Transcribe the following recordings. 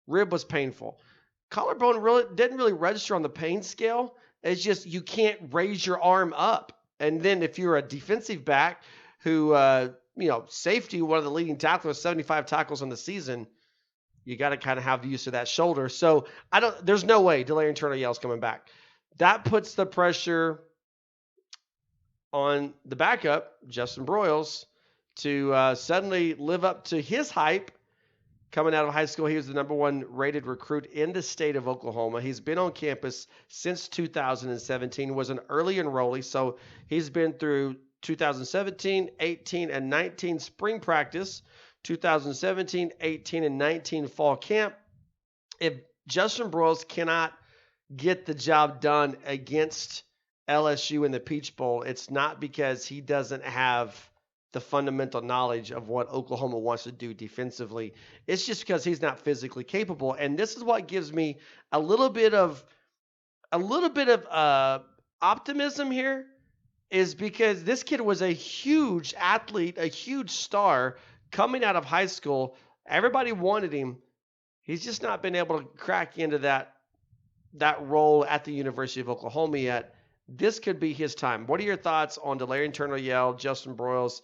Rib was painful. Collarbone really didn't really register on the pain scale. It's just you can't raise your arm up. And then if you're a defensive back who, safety, one of the leading tacklers, 75 tackles on the season, you got to kind of have use of that shoulder. So there's no way Delarrin Turner-Yell's coming back. That puts the pressure on the backup, Justin Broyles, to suddenly live up to his hype. Coming out of high school, he was the number 1 rated recruit in the state of Oklahoma. He's been on campus since 2017, was an early enrollee, so he's been through 2017, 18, and 19 spring practice, 2017, 18, and 19 fall camp. If Justin Broyles cannot get the job done against LSU in the Peach Bowl, it's not because he doesn't have the fundamental knowledge of what Oklahoma wants to do defensively. It's just because he's not physically capable. And this is what gives me a little bit of optimism here, is because this kid was a huge athlete, a huge star coming out of high school. Everybody wanted him. He's just not been able to crack into that role at the University of Oklahoma yet. This could be his time. What are your thoughts on Delarrin Turner-Yell, Justin Broyles,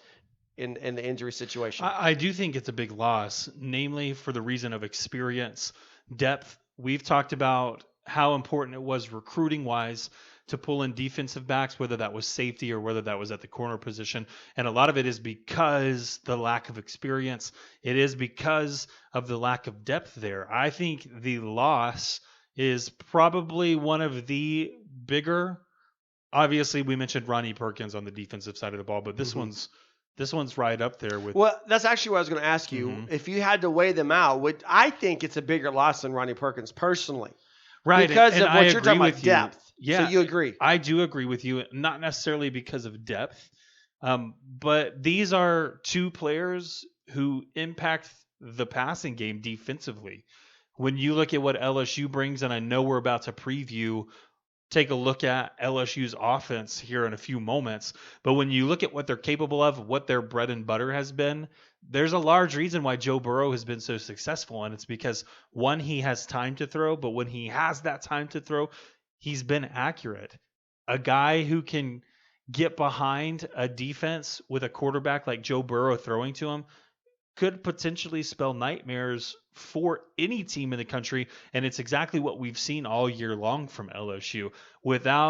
in the injury situation? I do think it's a big loss, namely for the reason of experience, depth. We've talked about how important it was recruiting-wise to pull in defensive backs, whether that was safety or whether that was at the corner position. And a lot of it is because the lack of experience. It is because of the lack of depth there. I think the loss is probably one of the bigger. Obviously, we mentioned Ronnie Perkins on the defensive side of the ball, but this one's right up there with. Well, that's actually what I was going to ask you. Mm-hmm. If you had to weigh them out, I think it's a bigger loss than Ronnie Perkins personally. Right. Because of what you're talking about, depth. Yeah. So you agree. I do agree with you, not necessarily because of depth, but these are two players who impact the passing game defensively. When you look at what LSU brings, and I know we're about to take a look at LSU's offense here in a few moments. But when you look at what they're capable of, what their bread and butter has been, there's a large reason why Joe Burrow has been so successful. And it's because, one, he has time to throw, but when he has that time to throw, he's been accurate. A guy who can get behind a defense with a quarterback like Joe Burrow throwing to him could potentially spell nightmares for any team in the country, and it's exactly what we've seen all year long from LSU. Without